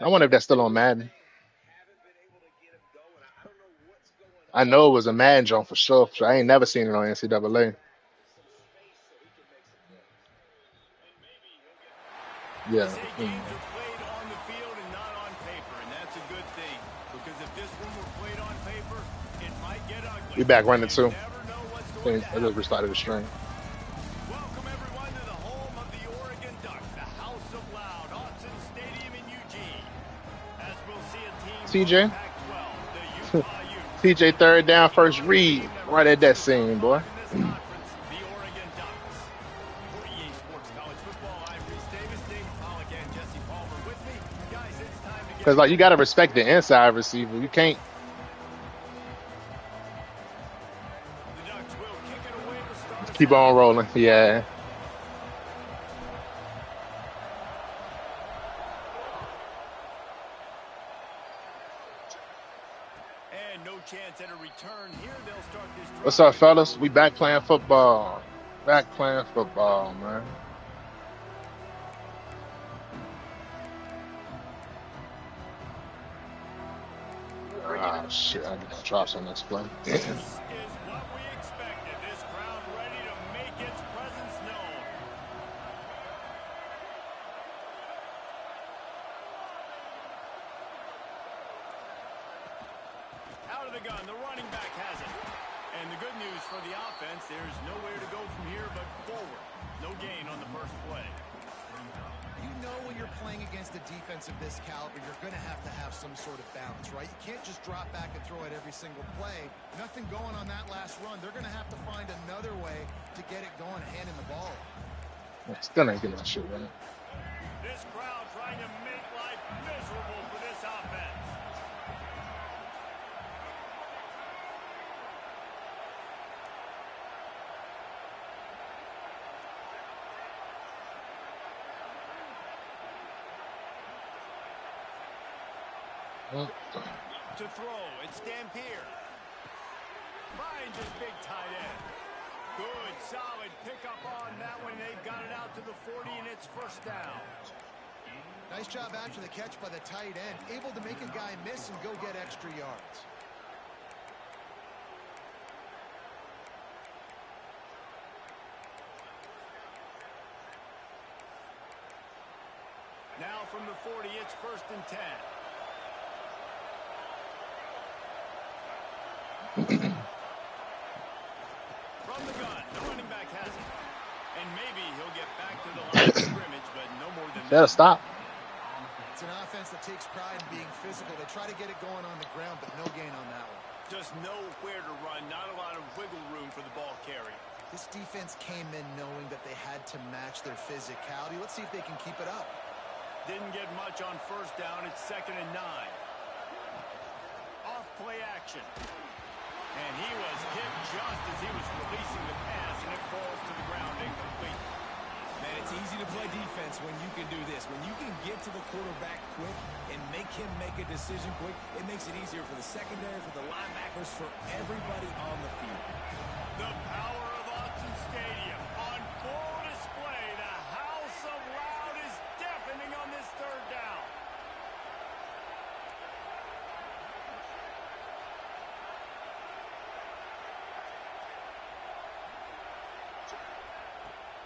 I wonder if that's still on Madden. I know it was a Madden joint for sure. I ain't never seen it on NCAA. Yeah. They say games are played on the field and not on paper, and that's a good thing. Because if this one were played on paper, it might get ugly. We back running You too. never know what's I going think to I just happen. restarted the stream. Welcome, everyone, to the home of the Oregon Ducks, the House of Loud, Autzen Stadium in Eugene. As we'll see a team from the TJ. Pac-12, the Utah Utes. TJ third down, first Another read. team that Right at ranks in that the top scene, boy. 5 in this conference, the Oregon Ducks. For EA Sports College Football, I'm Reese Davis, David Pollack, and Jesse Palmer with me. Guys, it's time to get Because like you going. gotta respect the inside receiver. You can't The Ducks will kick it away to start us keep out. on rolling. Yeah. And no chance at a return here. They'll start this drive. What's up, fellas? We back playing football. Back playing football, man. Ah, shit. I got drops on this play. This is what we expected. This crowd ready to make its presence known. Out of the gun, the running back has it. And the good news for the offense, there's nowhere to go from here but forward. No gain on the first play. You know when you're playing against a defense of this caliber, you're going to have some sort of balance, right? You can't just drop back and throw it every single play. Nothing going on that last run. They're going to have to find another way to get it going, handing the ball. Still ain't getting that shit right. This crowd trying to make life miserable for this offense. To throw, it's Dampier. Finds his big tight end. Good, solid pickup on that one. They've got it out to the 40, and it's first down. Nice job after the catch by the tight end. Able to make a guy miss and go get extra yards. Now from the 40, it's first and 10. From the gun, the running back has it. And maybe he'll get back to the line of scrimmage, but no more than That'll that. stop. It's an offense that takes pride in being physical. They try to get it going on the ground, but no gain on that one. Just nowhere to run, not a lot of wiggle room for the ball carrier. This defense came in knowing that they had to match their physicality. Let's see if they can keep it up. Didn't get much on first down. It's 2nd and 9. Off play action. And he was hit just as he was releasing the pass, and it falls to the ground incomplete. Man, it's easy to play defense when you can do this. When you can get to the quarterback quick and make him make a decision quick, it makes it easier for the secondary, for the linebackers, for everybody on the field. The power of Autzen Stadium on full display. The House of Loud is deafening on this third down.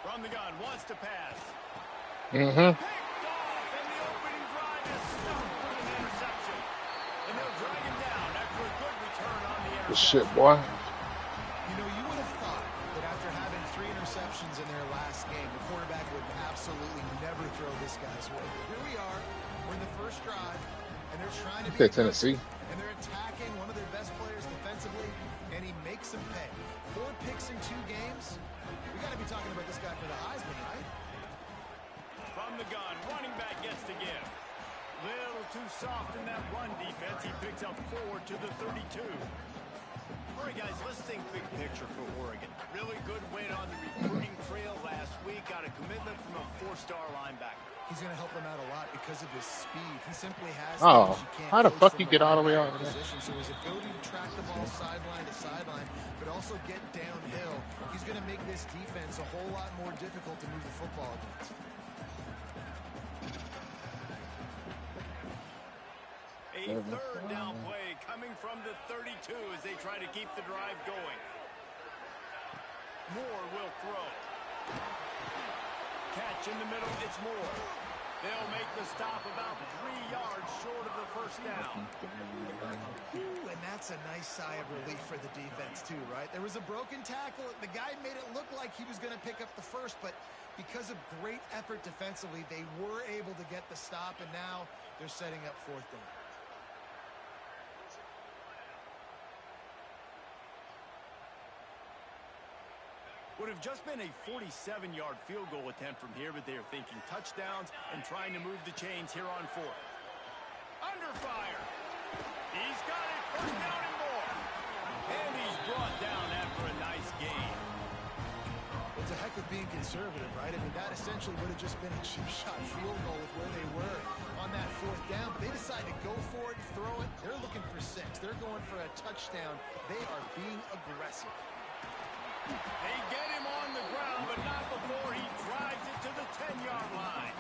From the gun, wants to pass. Mm-hmm. Picked off, and the opening drive is stopped with an interception. And they'll drag him down after a good return on the Good interception. shit, boy. You know, you would have thought that after having 3 interceptions in their last game, the quarterback would absolutely never throw this guy's way. But here we are. We're in the first drive, and they're trying to be Okay, Tennessee. aggressive, and they're attacking one of their best players defensively, and he makes them pay. 4 picks in 2 games. We got to be talking about this guy for the Heisman, right? From the gun, running back gets to give. Little too soft in that run defense. He picks up 4 to the 32. All right, guys, let's think big picture for Oregon. Really good win on the recruiting trail last week. Got a commitment from a 4-star linebacker. He's going to help them out a lot because of his speed. He simply has Oh, things you can't how the coach fuck from you a get all the way linebacker out of there? position. So his ability to track the ball sideline to sideline, but also get downhill, he's going to make this defense a whole lot more difficult to move the football against. a third down play coming from the 32 as they try to keep the drive going. Moore will throw. Catch in the middle, it's Moore. They'll make the stop about 3 yards short of the first down. Ooh, and that's a nice sigh of relief for the defense too, right? There was a broken tackle. The guy made it look like he was going to pick up the first, but because of great effort defensively, they were able to get the stop, and now they're setting up fourth down. Would have just been a 47-yard field goal attempt from here, but they are thinking touchdowns and trying to move the chains here on fourth. Under fire. He's got it. First down and more. And he's brought down after a nice gain. It's a heck of being conservative, right? I mean, that essentially would have just been a chip shot field goal with where they were on that fourth down. But they decided to go for it, throw it. They're looking for 6. They're going for a touchdown. They are being aggressive. They get him on the ground, but not before he drives it to the 10-yard line.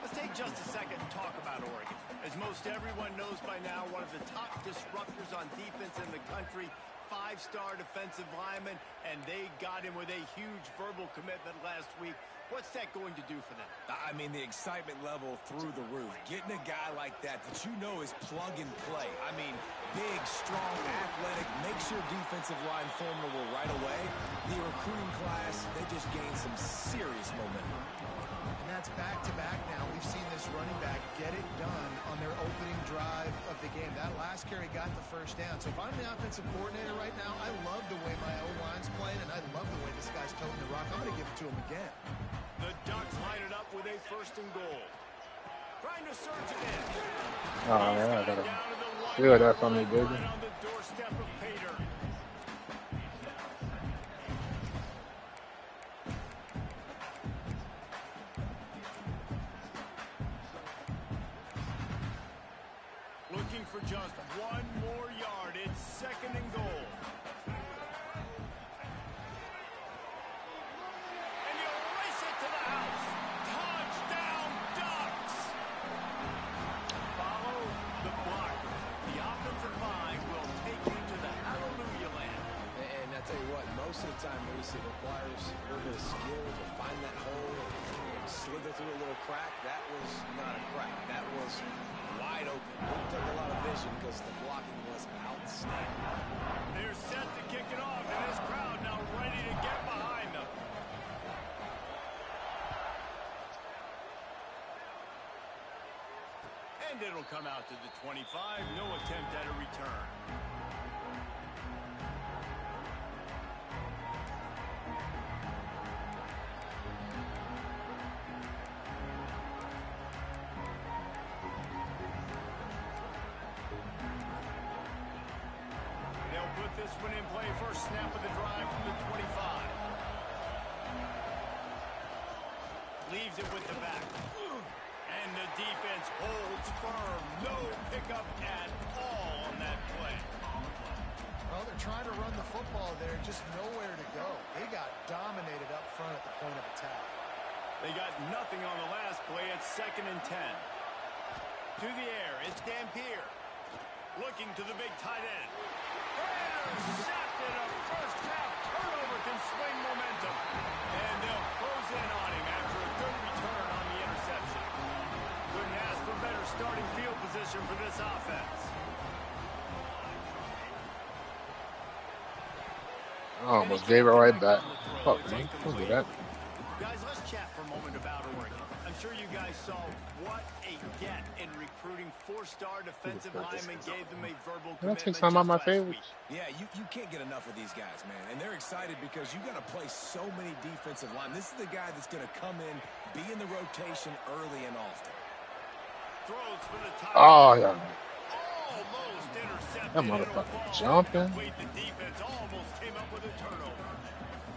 Let's take just a second and talk about Oregon. As most everyone knows by now, one of the top disruptors on defense in the country, 5-star defensive lineman, and they got him with a huge verbal commitment last week. What's that going to do for them? I mean, the excitement level through the roof. Getting a guy like that you know is plug and play. I mean, big, strong, athletic, makes your defensive line formidable right away. The recruiting class, they just gained some serious momentum. And that's back-to-back now. We've seen this running back get it done on their opening drive of the game. That last carry got the first down. So if I'm the offensive coordinator right now, I love the way my O-line's playing, and I love the way this guy's toting the rock. I'm going to give it to him again. The Ducks line it up with a first and goal. Trying to surge it in. Oh, yeah, I gotta feel that from me, baby. Right on the doorstep of Pater. Looking for just 1 more yard. It's second and goal. And you race it to the house. Touchdown, Ducks! Follow the block. The offensive line will take you to the hallelujah land. And I tell you what, most of the time, Reese, it requires a little bit of skill to find that hole and slither through a little crack. That was not a crack. That was wide open. Didn't take a lot of vision because the blocking was outstanding. They're set to kick it off, and this crowd now ready to get behind them. And it'll come out to the 25. No attempt at a return. They'll put this one in play. First snap of the drive from the 25. Leaves it with the back. And the defense holds firm. No pickup at all on that play. Well, they're trying to run the football there, just nowhere to go. They got dominated up front at the point of attack. They got nothing on the last play. It's second and 10. To the air, it's Dampier. Looking to the big tight end. Intercepted. A first half turnover can swing momentum. And they'll close in on him after a good return on the interception. Couldn't ask for better starting field position for this offense. I almost gave it right back. Fuck, man. Don't do that. Guys, let's chat for a moment about Oregon. I'm sure you guys saw what a get in recruiting. 4-star defensive linemen gave them a verbal Can I commitment take some of just my last favorites? week. Yeah, you can't get enough of these guys, man. And they're excited because you got to play so many defensive linemen. This is the guy that's going to come in, be in the rotation early and often. Throws for the tight Oh, end. yeah. Almost intercepted. That motherfucker jumping. The defense almost came up with a turnover.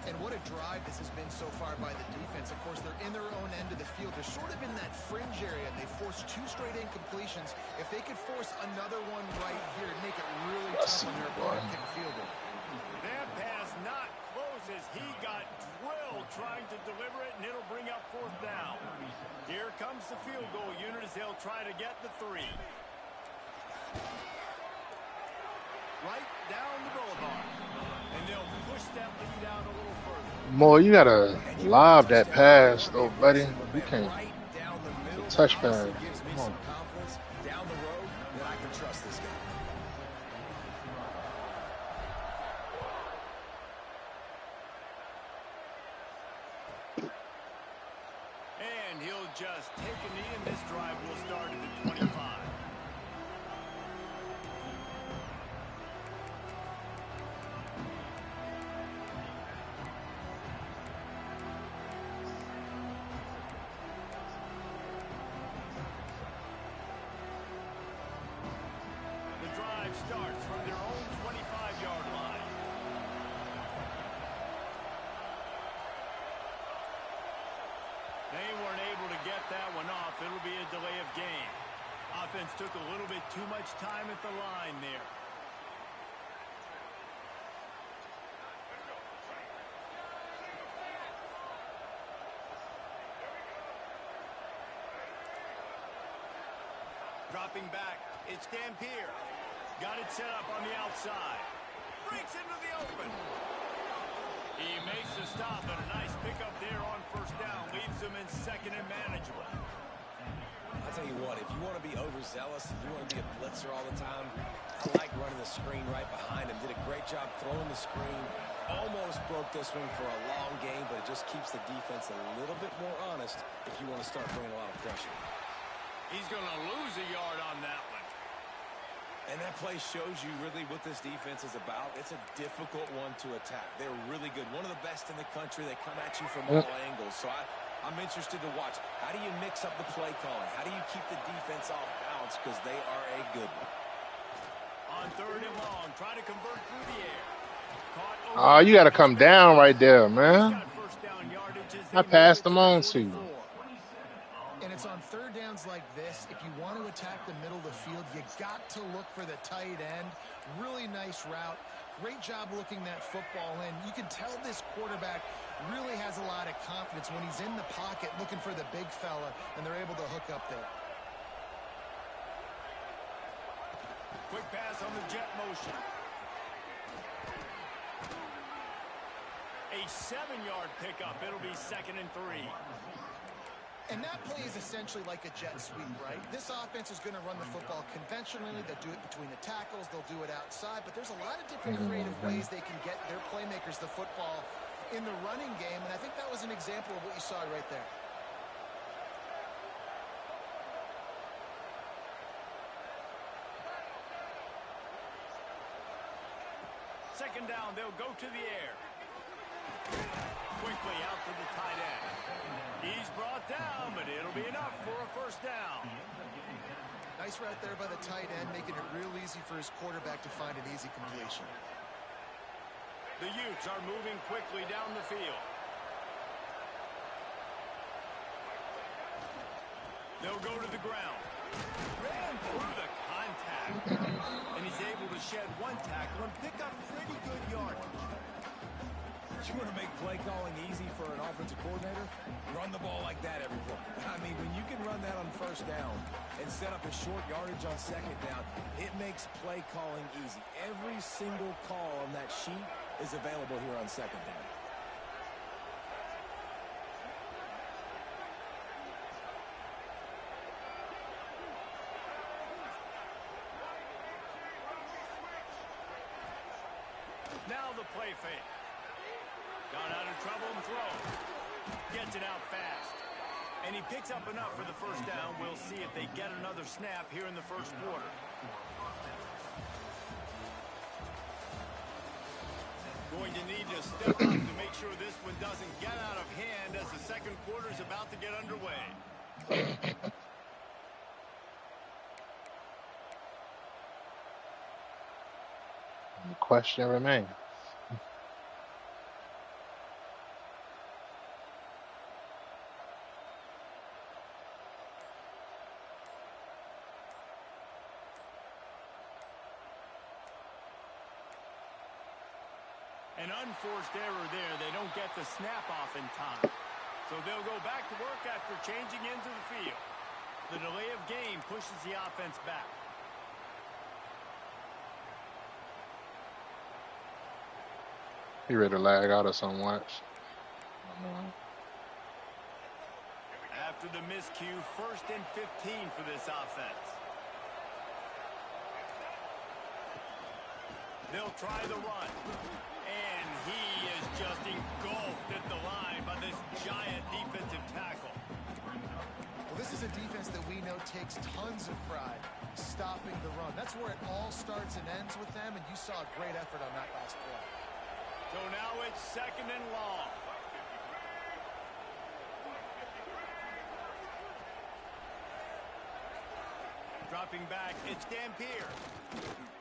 And what a drive this has been so far by the defense. Of course, they're in their own end of the field. They're sort of in that fringe area. They forced 2 straight incompletions. If they could force another one right here, it'd make it really tough on their opponent to kick a field goal. That pass not close as he got drilled trying to deliver it, and it'll bring up fourth down. Here comes the field goal unit as they'll try to get the 3. Right down the boulevard. And they'll push that lead out a little further. More, you gotta And you run a lob that touchdown drive, you pass, want to be though, buddy. aggressive, but You man, can't. right down the It's a middle, that touch honestly pass. gives me Come some on. confidence down the road that I can trust this guy. And he'll just take a knee, and this drive will start at the 25. The drive starts from their own 25-yard line. They weren't able to get that one off. It'll be a delay of game. Offense took a little bit too much time at the line there. Dropping back, it's Dampier. Got it set up on the outside. Breaks into the open. He makes the stop, and a nice pickup there on first down. Leaves him in second and manageable. I'll tell you what, if you want to be overzealous, if you want to be a blitzer all the time, I like running the screen right behind him. Did a great job throwing the screen. Almost broke this one for a long game, but it just keeps the defense a little bit more honest if you want to start bringing a lot of pressure. He's going to lose a yard on that one. And that play shows you really what this defense is about. It's a difficult one to attack. They're really good. One of the best in the country. They come at you from all angles. So I'm interested to watch. How do you mix up the play calling? How do you keep the defense off balance? Because they are a good one. On third and long, try to convert through the air. Oh, you got to come down right there, man. Got first down yardage as I they passed move them it on to to the you. 44. And it's on third downs like this. If you want to attack the middle of the field, you got to look for the tight end. Really nice route. Great job looking that football in. You can tell this quarterback really has a lot of confidence when he's in the pocket looking for the big fella, and they're able to hook up there. Quick pass on the jet motion. A 7-yard pickup. It'll be 2nd and 3. And that play is essentially like a jet sweep, right? This offense is going to run the football conventionally. They'll do it between the tackles. They'll do it outside. But there's a lot of different creative ways they can get their playmakers the football in the running game. And I think that was an example of what you saw right there. Second down, they'll go to the air. Quickly out to the tight end. He's brought down, but it'll be enough for a first down. Nice route there by the tight end, making it real easy for his quarterback to find an easy completion. The Utes are moving quickly down the field. They'll go to the ground. Ran through the contact. And he's able to shed one tackle and pick up pretty good yardage. You want to make play calling easy for an offensive coordinator? Run the ball like that every play. I mean, when you can run that on first down and set up a short yardage on second down, it makes play calling easy. Every single call on that sheet is available here on second down. Now the play fake. Got out of trouble and throws. Gets it out fast. And he picks up enough for the first down. We'll see if they get another snap here in the first quarter. Going to need to step up to make sure this one doesn't get out of hand as the second quarter is about to get underway. The question remains. An unforced error there. They don't get the snap off in time. So they'll go back to work after changing into the field. The delay of game pushes the offense back. He ready to lag out or something, watch. After the miscue, 1st and 15 for this offense. They'll try the run. And he is just engulfed at the line by this giant defensive tackle. Well, this is a defense that we know takes tons of pride stopping the run. That's where it all starts and ends with them, and you saw a great effort on that last play. So now it's 2nd and long. Dropping back, it's Dampier.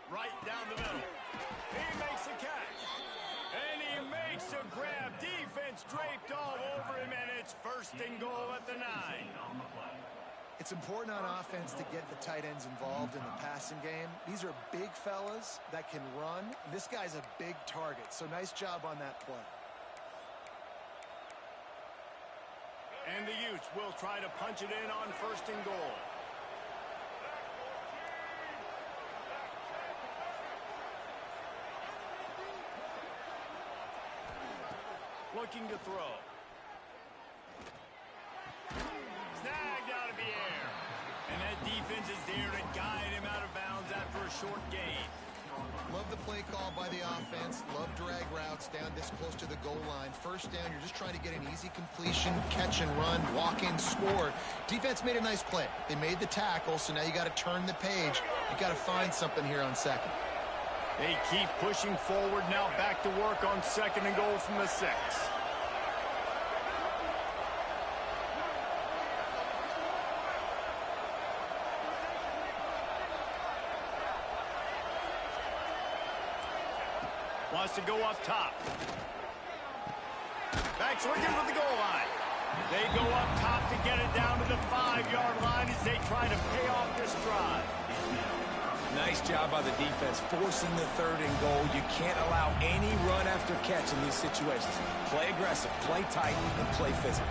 Right down the middle. He makes a catch. And he makes a grab. Defense draped all over him, and it's 1st and goal at the 9. It's important on offense to get the tight ends involved in the passing game. These are big fellas that can run. This guy's a big target, so nice job on that play. And the Utes will try to punch it in on 1st and goal. Looking to throw. Snagged out of the air. And that defense is there to guide him out of bounds after a short gain. Love the play call by the offense. Love drag routes down this close to the goal line. 1st down, you're just trying to get an easy completion, catch and run, walk in, score. Defense made a nice play. They made the tackle, so now you got to turn the page. You got to find something here on 2nd. They keep pushing forward. Now back to work on 2nd and goal from the 6. Wants to go up top. Backs looking for the goal line. They go up top to get it down to the 5-yard line as they try to pay off this drive. Nice job by the defense forcing the 3rd and goal. You can't allow any run after catch in these situations. Play aggressive, play tight, and play physical.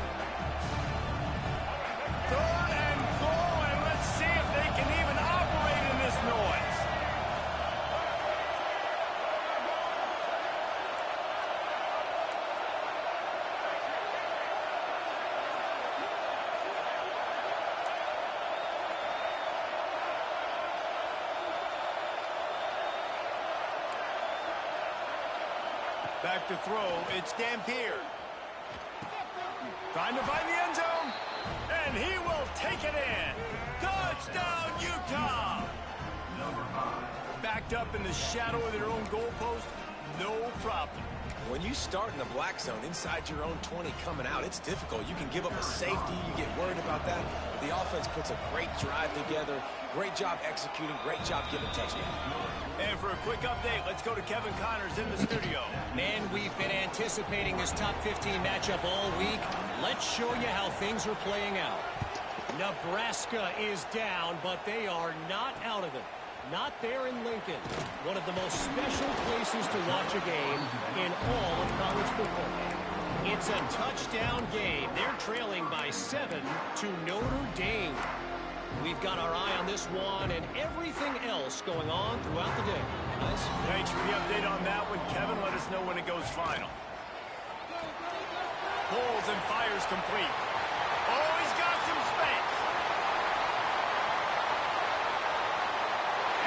3rd and goal, and let's see if they can even operate in this noise. Back to throw, it's Dampier. Trying to find the end zone, and he will take it in. Touchdown, Utah! Backed up in the shadow of their own goalpost, no problem. When you start in the black zone inside your own 20 coming out, it's difficult. You can give up a safety. You get worried about that. The offense puts a great drive together. Great job executing. Great job getting a touchdown. And for a quick update, let's go to Kevin Connors in the studio. Man, we've been anticipating this top 15 matchup all week. Let's show you how things are playing out. Nebraska is down, but they are not out of it. Not there in Lincoln. One of the most special places to watch a game in all of college football. It's a touchdown game. They're trailing by 7 to Notre Dame. We've got our eye on this one and everything else going on throughout the day. Nice. Thanks for the update on that one, Kevin. Let us know when it goes final. Pulls and fires complete. Oh, he's got some space.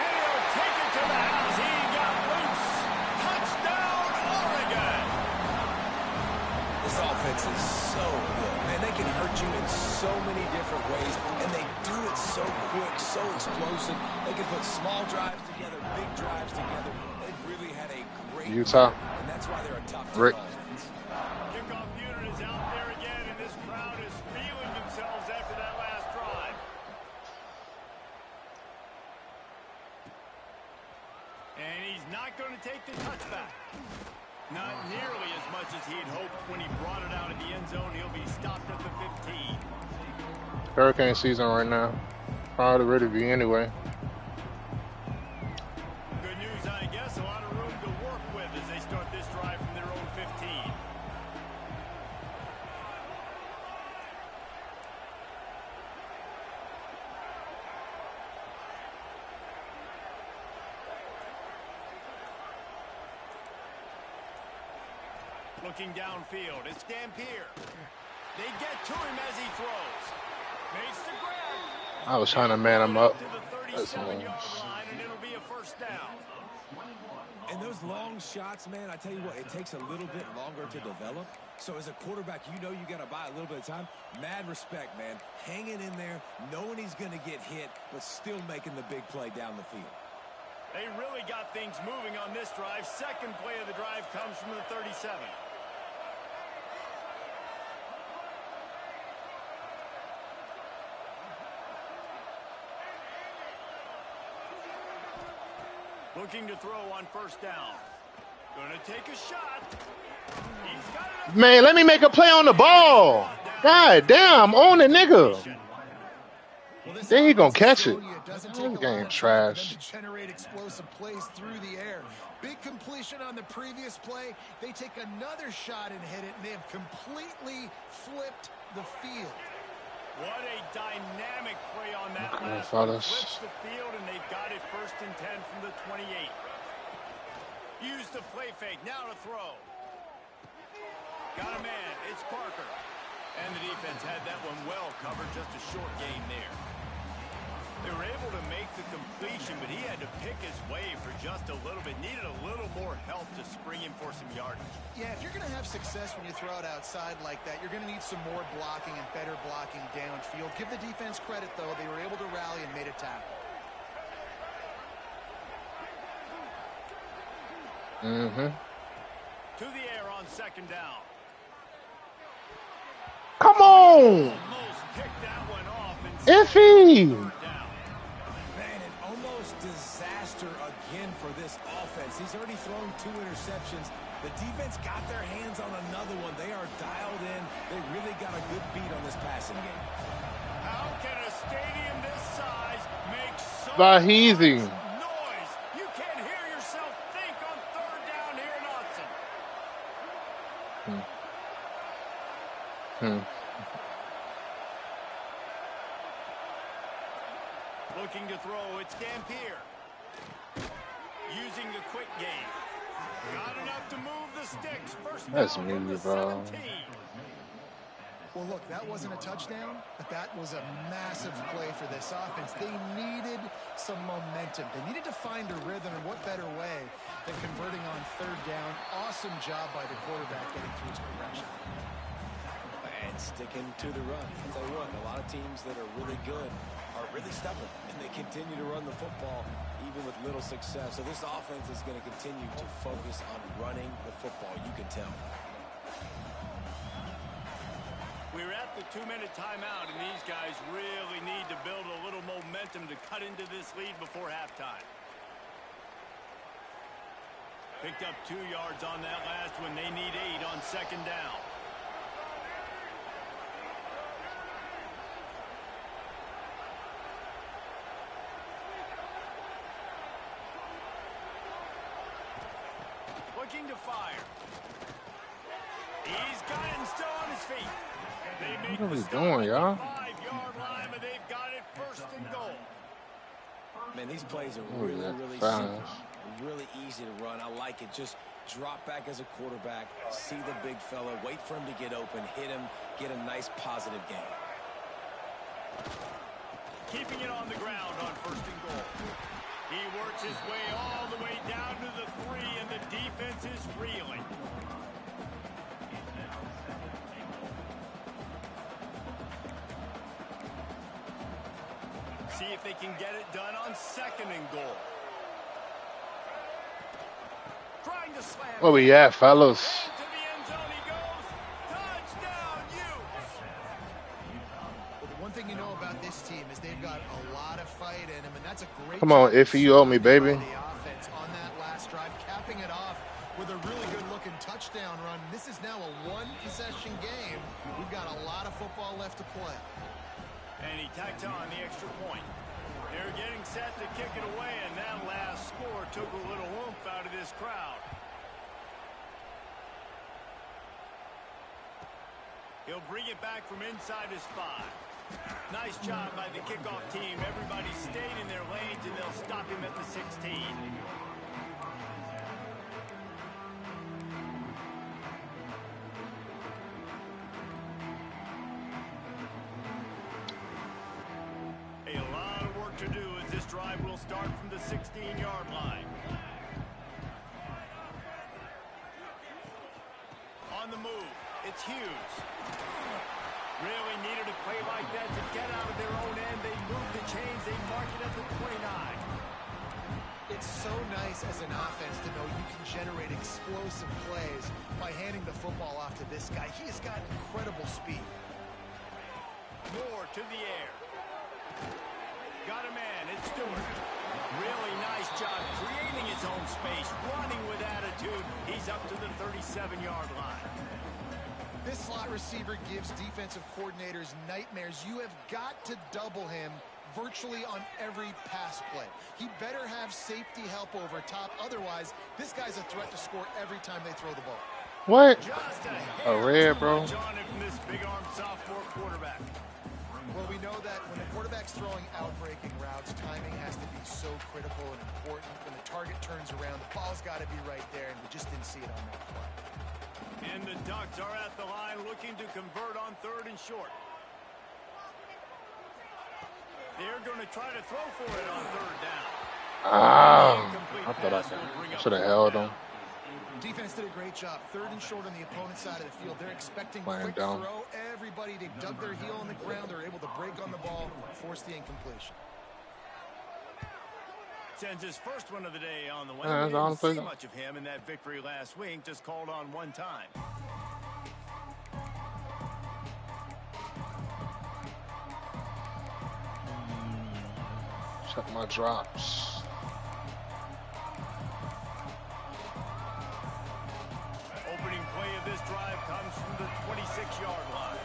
And he'll take it to the house. He got loose. Touchdown, Oregon. This offense is so good. Man, they can hurt you in so many different ways, and they do it so quick, so explosive. They can put small drives together, big drives together. They've really had a great Utah. year, and that's why they're a top 10 Rick. offense. Kickoff unit is out there again, and this crowd is feeling themselves after that last drive. And he's not going to take the touchback. Not nearly as much as he had hoped when he brought it out of the end zone. He'll be stopped at the 15. Hurricane season right now. Probably ready to be anyway. Good news, I guess. A lot of room to work with as they start this drive from their own 15. Looking downfield, it's Dampier. They get to him as he throws. Makes the grab. I was trying to man him up. To the That's 37-yard line, and it'll be a first down. And those long shots, man, I tell you what, it takes a little bit longer to develop. So as a quarterback, you know you got to buy a little bit of time. Mad respect, man. Hanging in there, knowing he's going to get hit, but still making the big play down the field. They really got things moving on this drive. Second play of the drive comes from the 37. Looking to throw on first down. Gonna take a shot. He's got it. Man, let me make a play on the ball. God damn, on the nigga. Then he gonna catch it. This game trash. Generate explosive plays through the air. Big completion on the previous play. They take another shot and hit it, and they have completely flipped the field. What a dynamic play on that last one. one. Flips the field, and they've got it 1st and 10 from the 28. Use the play fake. Now to throw. Got a man. It's Parker. And the defense had that one well covered. Just a short gain there. They were able to make the completion, but he had to pick his way for just a little bit. Needed a little more help to spring him for some yardage. Yeah, if you're going to have success when you throw it outside like that, you're going to need some more blocking and better blocking downfield. Give the defense credit, though. They were able to rally and made a tackle. To the air on second down. Come on. Almost picked that one off. Iffy. Man, an almost disaster again for this offense. He's already thrown 2 interceptions. The defense got their hands on another one. They are dialed in. They really got a good beat on this passing game. How can a stadium this size make so Vaheezy. much noise? You can't hear yourself think on third down here in Autzen. Looking to throw, it's Dampier. Using the quick game. Got enough to move the sticks. First That's down me, from the bro. 17. Well, look, that wasn't a touchdown, but that was a massive play for this offense. They needed some momentum. They needed to find a rhythm, and what better way than converting on third down. Awesome job by the quarterback getting through his progression. And sticking to the run. I'll tell you what, a lot of teams that are really good are really stubborn, and they continue to run the football even with little success. So this offense is going to continue to focus on running the football, you can tell. We're at the 2-minute timeout, and these guys really need to build a little momentum to cut into this lead before halftime. Picked up 2 yards on that last one. They need 8 on second down. Looking to fire. He's got it and still on his feet. They make What are we the stop doing, at y'all? the 5-yard line, but they've got it 1st and goal. Man, these plays are Ooh, really, that's really fast. simple. Really easy to run. I like it. Just drop back as a quarterback, see the big fella, wait for him to get open, hit him, get a nice positive game. Keeping it on the ground on 1st and goal. He works his way all the way down to the 3, and the defense is reeling. See if they can get it done on 2nd and goal. Trying to slam. Where we at, fellas? To the end zone he goes. Touchdown, Utes. Well, the one thing you know about this team is they've got a lot of fight in them, and that's a great Come on, job Iffy, you owe me, baby. by the offense on that last drive, capping it off with a really good-looking touchdown run. This is now a 1-possession game. We've got a lot of football left to play. And he tacked on the extra point. They're getting set to kick it away, and that last score took a little oomph out of this crowd. He'll bring it back from inside his 5. Nice job by the kickoff team. Everybody stayed in their lanes, and they'll stop him at the 16. will start from the 16-yard line. On the move, it's Hughes. Really needed a play like that to get out of their own end. They move the chains. They mark it at the 29. It's so nice as an offense to know you can generate explosive plays by handing the football off to this guy. He has got incredible speed. Moore to the air. Got a man. It's Stewart. Really nice job creating his own space, running with attitude. He's up to the 37-yard line. This slot receiver gives defensive coordinators nightmares. You have got to double him virtually on every pass play. He better have safety help over top. Otherwise, this guy's a threat to score every time they throw the ball. What? A red, bro. From this big-armed sophomore quarterback. Well, we know that when the quarterback's throwing out-breaking routes, timing has to be so critical and important. When the target turns around, the ball's got to be right there, and we just didn't see it on that play. And the Ducks are at the line looking to convert on 3rd and short. They're going to try to throw for it on 3rd down. I thought I should have held him. Defense did a great job. 3rd and short on the opponent's side of the field. They're expecting Playing quick down. throw. Everybody, they dug their heel on the ground. They're able to break on the ball, force the incompletion. Sends his first one of the day on the way. Yeah, We didn't honestly, see much of him in that victory last week. Just called on one time. Check my drops. Opening play of this drive comes from the 26-yard line.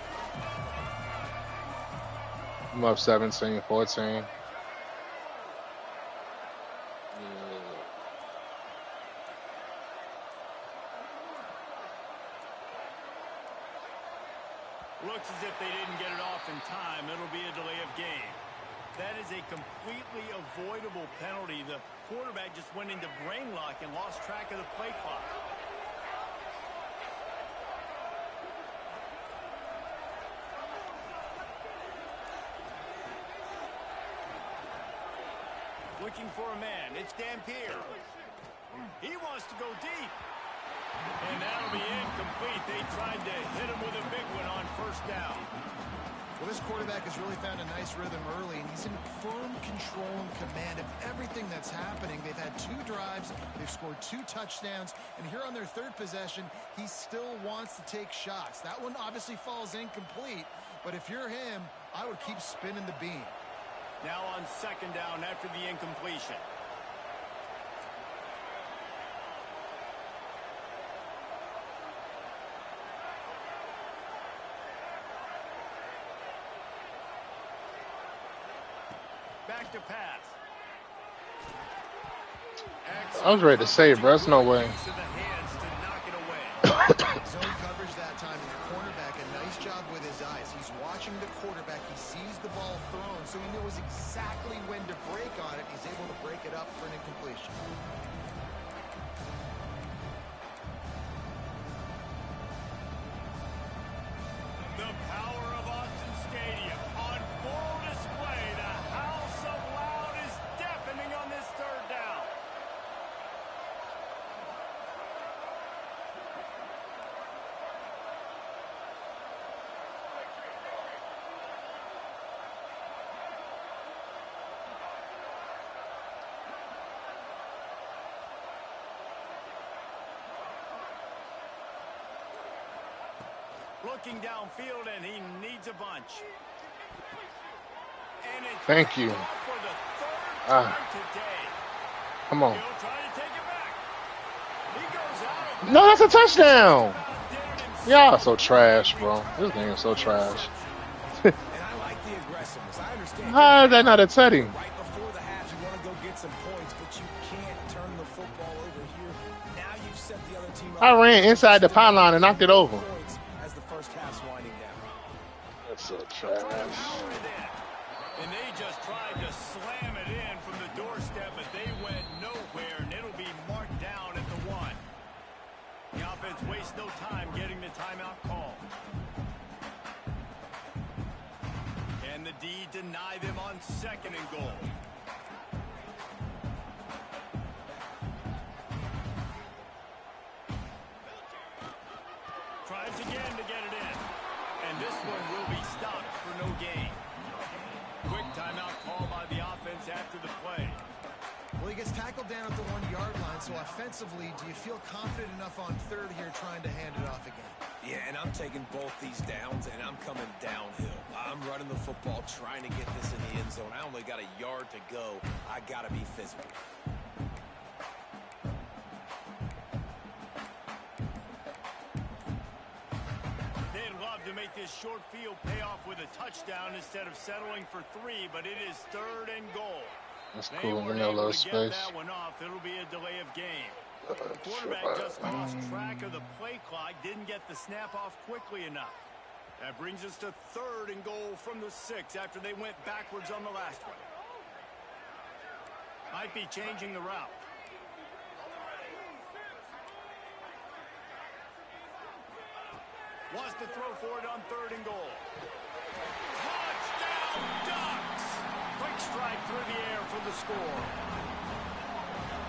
I'm up 17-14. Looks as if they didn't get it off in time. It'll be a delay of game. That is a completely avoidable penalty. The quarterback just went into brain lock and lost track of the play clock. Looking for a man. It's Dampier. He wants to go deep. And that'll be incomplete. They tried to hit him with a big one on 1st down. Well, this quarterback has really found a nice rhythm early, and he's in firm control and command of everything that's happening. They've had 2 drives. They've scored 2 touchdowns. And here on their 3rd possession, he still wants to take shots. That one obviously falls incomplete. But if you're him, I would keep spinning the beam. Now on 2nd down after the incompletion. Back to pass. I was ready to say, bro. There's no way. Use of the hands to knock it away. Zone coverage that time, and the cornerback, a nice job with his eyes. He's watching the quarterback. He sees the ball thrown, so he knows exactly when to break on it. He's able to break it up for an incompletion. The power of Austin Stadium on full display. The house of loud is deafening on this 3rd down. Looking downfield, and he needs a bunch. And it's Thank you. for the 3rd time today. Come on. He'll try to take it back. He goes out. No, that's a touchdown. Did it himself. Y'all so trash, bro. This game is so trash. And I like the aggressiveness. I understand. How is that not a tutty? Right before the half, you want to go get some points, but you can't turn the football over here. Now you've set the other team up. I ran inside the pylon and knocked it over. Points as the 1st half's winding down. That's so trash. Power it in. And they just tried to slam it in from the doorstep, but they went nowhere, and it'll be marked down at the 1. The offense wastes no time getting the timeout call. Can the D deny them on 2nd and goal? game. Quick timeout call by the offense after the play. Well, he gets tackled down at the 1-yard line, so offensively, do you feel confident enough on third here trying to hand it off again? Yeah, and I'm taking both these downs, and I'm coming downhill. I'm running the football, trying to get this in the end zone. I only got a yard to go. I got to be physical. They'd love to make this short field pay off with a touchdown instead of settling for 3, but it is 3rd and goal. That's They cool. weren't In that able little to get space. that one off. It'll be a delay of game. The quarterback just lost track of the play clock, didn't get the snap off quickly enough. That brings us to 3rd and goal from the 6 after they went backwards on the last one. Might be changing the route. Wants to throw for it on 3rd and goal. Touchdown Ducks! Quick strike through the air for the score.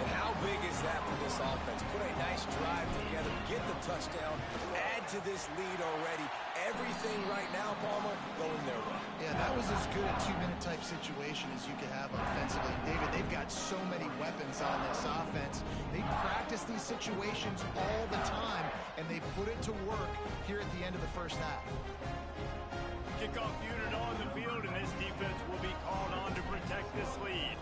And how big is that for this offense? Put a nice drive together, get the touchdown, add to this lead already. Everything right now, Palmer, going their way. Yeah, that was as good a 2-minute type situation as you could have offensively. David, they've got so many weapons on this offense. They practice these situations all the time, and they put it to work here at the end of the first half. Kickoff unit on the field, and this defense will be called on to protect this lead.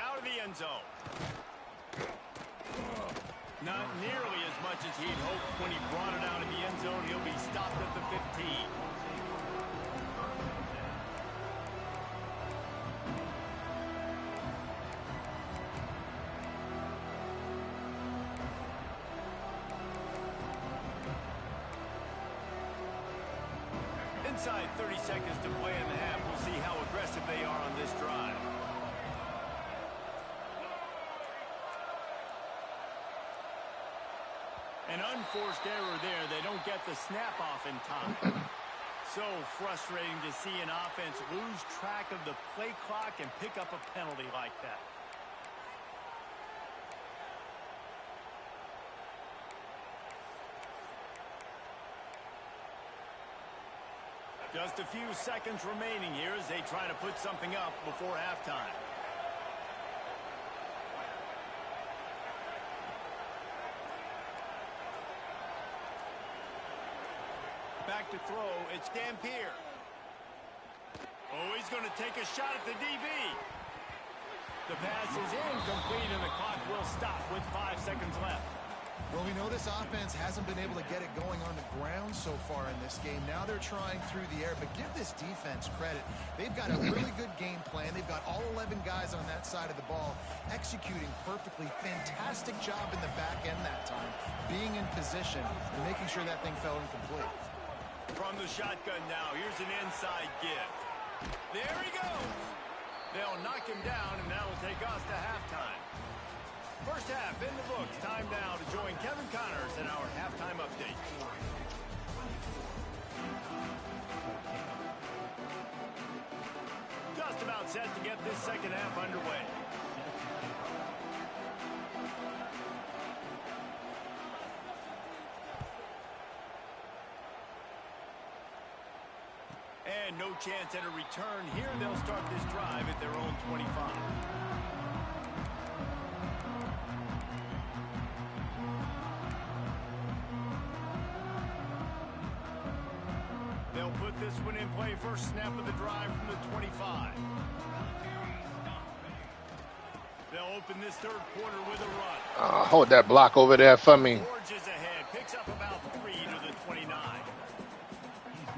Out of the end zone. Not nearly as much as he'd hoped when he brought it out of the end zone. He'll be stopped at the 15. Inside 30 seconds to play in the half. We'll see how aggressive they are on this drive. An unforced error there. They don't get the snap off in time. So frustrating to see an offense lose track of the play clock and pick up a penalty like that. Just a few seconds remaining here as they try to put something up before halftime. Back to throw, it's Dampier. Oh, he's going to take a shot at the DB. The pass is incomplete and the clock will stop with 5 seconds left. Well, we know this offense hasn't been able to get it going on the ground so far in this game. Now they're trying through the air, but give this defense credit. They've got a really good game plan. They've got all 11 guys on that side of the ball executing perfectly. Fantastic job in the back end that time, being in position and making sure that thing fell incomplete. From the shotgun now, here's an inside give. There he goes. They'll knock him down, and that'll take us to halftime. First half in the books. Time now to join Kevin Connors in our halftime update. Just about set to get this second half underway. And no chance at a return here. They'll start this drive at their own 25. They'll put this one in play. First snap of the drive from the 25. They'll open this third quarter with a run. Hold that block over there for me. Forges ahead. Picks up about 3 to the 29.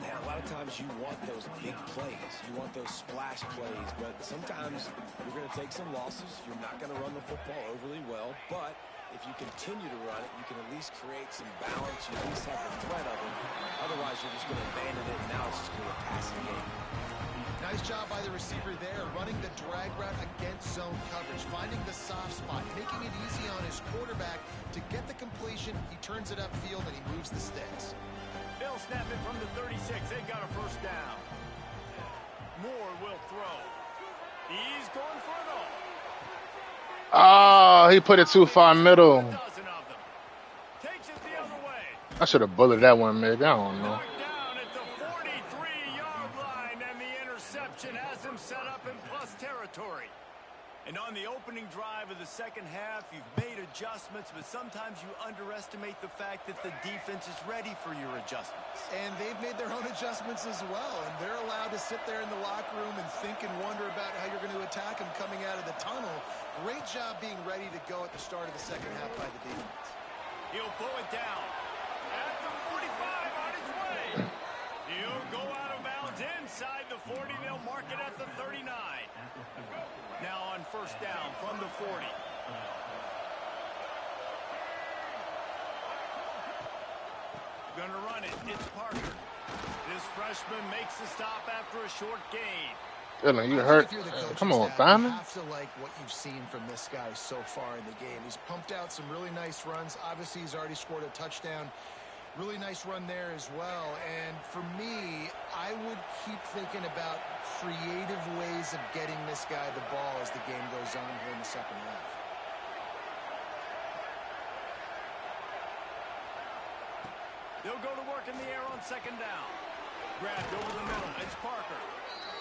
Now, a lot of times you want those big plays. You want those splash plays. But sometimes you're going to take some losses. You're not going to run the football overly well. But if you continue to run it, you can at least create some balance. You at least have the threat of it. Otherwise, you're just going to abandon it, and now it's just going to be a passing game. Nice job by the receiver there, running the drag route against zone coverage, finding the soft spot, making it easy on his quarterback to get the completion. He turns it upfield, and he moves the sticks. They'll snap it from the 36. They've got a first down. Moore will throw. He's going for it all. Oh, he put it too far middle. A dozen of them. Takes it the other way. I should have bullied that one, maybe. I don't know. Knocked down at the 43-yard line, and the interception has him set up in plus territory. And on the opening drive of the second half, you've made adjustments, but sometimes you underestimate the fact that the defense is ready for your adjustments. And they've made their own adjustments as well, and they're allowed to sit there in the locker room and think and wonder about how you're going to attack them coming out of the tunnel. Great job being ready to go at the start of the second half by the defense. He'll pull it down. At the 45 on his way. He'll go out of bounds inside the 40. They'll mark it at the 39. Now on first down from the 40. Gonna run it. It's Parker. This freshman makes the stop after a short gain. Dylan, you hurt? Come on, Simon. You have to like what you've seen from this guy so far in the game. He's pumped out some really nice runs. Obviously, he's already scored a touchdown. Really nice run there as well. And for me, I would keep thinking about creative ways of getting this guy the ball as the game goes on here in the second half. They'll go to work in the air on second down. Grabbed over the middle. It's Parker.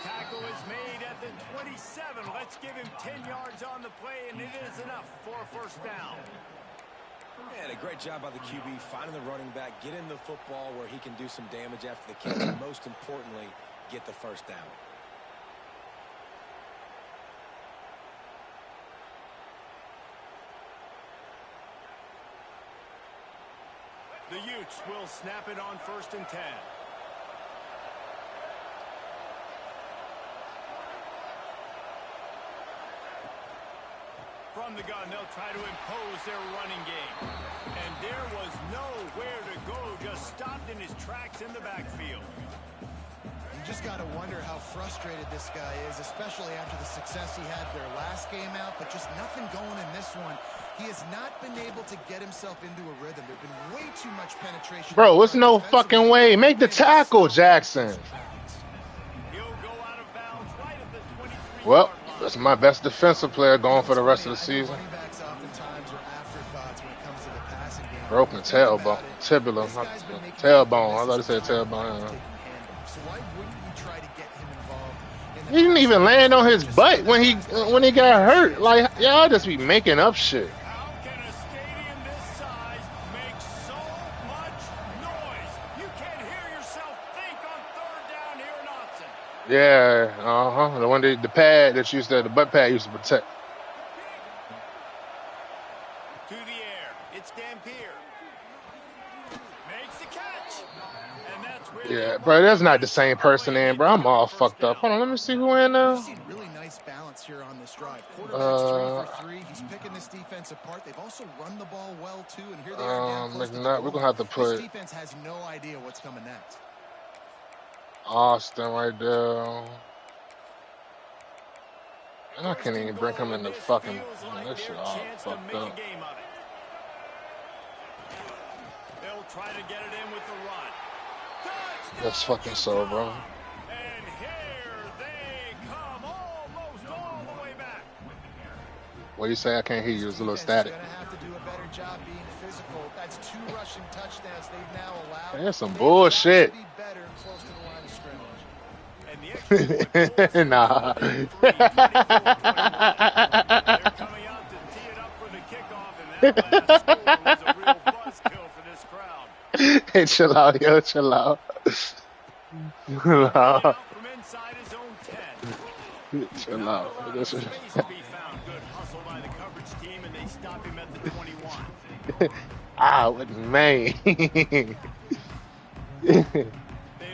Tackle is made at the 27. Let's give him 10 yards on the play, and it is enough for a first down. And a great job by the QB finding the running back, getting the football where he can do some damage after the catch, and most importantly, get the first down. The Utes will snap it on first and 10. From the gun, they'll try to impose their running game. And there was nowhere to go, just stopped in his tracks in the backfield. You just got to wonder how frustrated this guy is, especially after the success he had their last game out, but just nothing going in this one. He has not been able to get himself into a rhythm. There's been way too much penetration. Bro, it's no fucking way. Make the tackle, Jackson. He'll go out of bounds right at the 23-yard Well, line. that's my best defensive player going for the rest of the season. Running backs oftentimes are afterthoughts when it comes to the passing game. Broken tailbone. Tibula. Tailbone. I thought it said tailbone. Yeah. So why wouldn't you try to get him involved in He didn't even land on his butt when he got hurt. Like, y'all just be making up shit. How can a stadium this size make so much noise? You can't hear yourself think on third down here in Austin. Yeah, the one the pad that used to, the butt pad used to protect. To the air. It's Dampier. Makes the catch. And that's where Yeah, bro, that's not the same person in, bro. I'm all fucked up. Hold on, let me see who in now. We've seen really nice balance here on this drive. Quarterback's 3 for 3. He's picking this defense apart. They've also run the ball well too, and here they are down close to the McNutt, we're goal. gonna have to This put defense has no idea what's coming next. Austin right there. And I can't even bring him in the fucking. That shit all fucked up. They'll try to get it in with the run. That's fucking so, bro. And here they come, almost all the way back. What do you say? I can't hear you. It's a little static. Going to have to do a better job being physical. That's 2 rushing touchdowns they've now allowed. That's some bullshit. Be better close to the line of scrimmage. And the extra Nah. They're coming out to tee it up for the kickoff, and that last score was a real buzzkill for this crowd. Hey, chill out, yo, chill out. Chill out. Out from inside his own 10. Chill out. Space to be found. Good hustle by the coverage team, and they stop him at the 21. Ah, what man.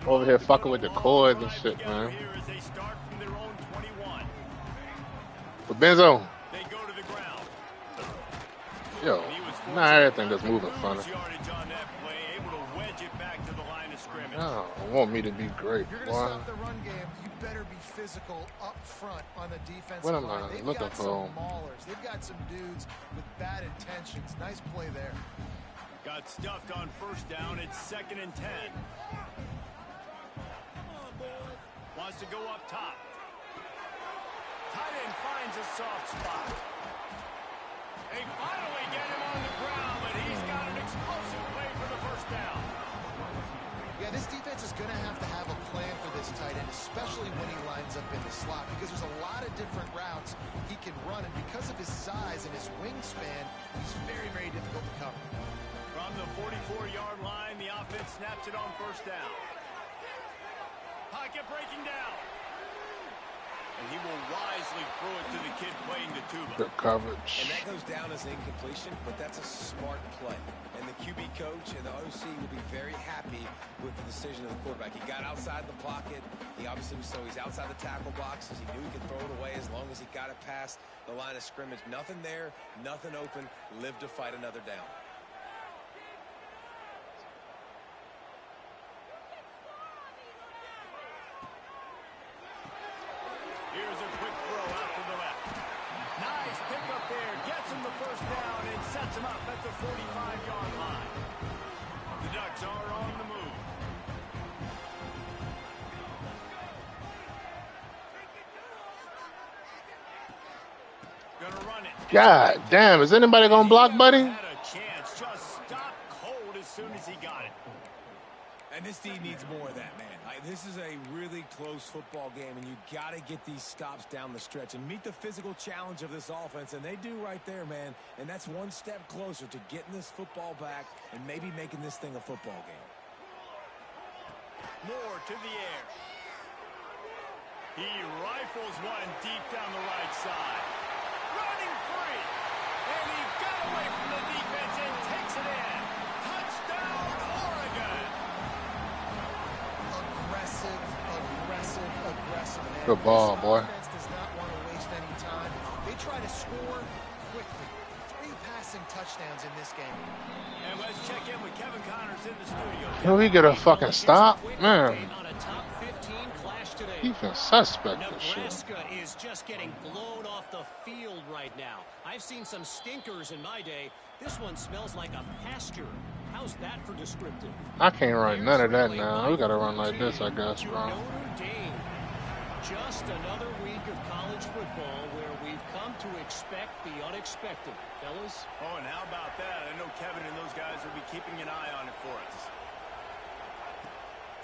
Over here fucking with the cords and shit, man. Here as they start from their own 21. But Benzo, They go to the ground. yo, not everything that's moving funny. Yardage on that play, able to wedge it back to the line of scrimmage. No, want me to be great, If you're going to boy. stop the run game, you better be physical up front on the defensive What am line. I They've looking got for? some maulers. They've got some dudes with bad intentions. Nice play there. Got stuffed on first down. It's 2nd and 10. Wants to go up top. Tight end finds a soft spot. They finally get him on the ground, but he's got an explosive up in the slot because there's a lot of different routes he can run, and because of his size and his wingspan, he's very, very difficult to cover. From the 44-yard line, the offense snaps it on first down. Pocket breaking down. And he will wisely throw it to the kid playing the tuba. Good coverage. And that goes down as an incompletion, but that's a smart play. And the QB coach and the OC will be very happy with the decision of the quarterback. He got outside the pocket. He obviously was so he's outside the tackle box. He knew he could throw it away as long as he got it past the line of scrimmage. Nothing there, nothing open. Live to fight another down. Here's a quick throw out to the left. Nice pickup there. Gets him the first down and sets him up at the 45-yard line. The Ducks are on the move. Gonna run it. God damn, is anybody gonna block, buddy? Had a chance. Just stopped cold as soon as he got it. And this team needs more of that, man. This is a really close football game, and you got to get these stops down the stretch and meet the physical challenge of this offense, and they do right there, man. And that's one step closer to getting this football back and maybe making this thing a football game. Moore to the air. He rifles one deep down the right side. Running free. And he got away from the defense and takes it in. Touchdown, Oregon. Aggressive. Good ball, boy. Defense does not want to waste any time. They try to score quickly. 3 passing touchdowns in this game. And let's check in with Kevin Connors in the studio. Can we get a fucking stop? Man, On a top 15 clash today. defense suspect this shit. Nebraska is just getting blown off the field right now. I've seen some stinkers in my day. This one smells like a pasture. How's that for descriptive? I can't run none of that now. We gotta run like this, I guess, Your bro. Notre Dame. Just another week of college football where we've come to expect the unexpected. Fellas? Oh, and how about that? I know Kevin and those guys will be keeping an eye on it for us.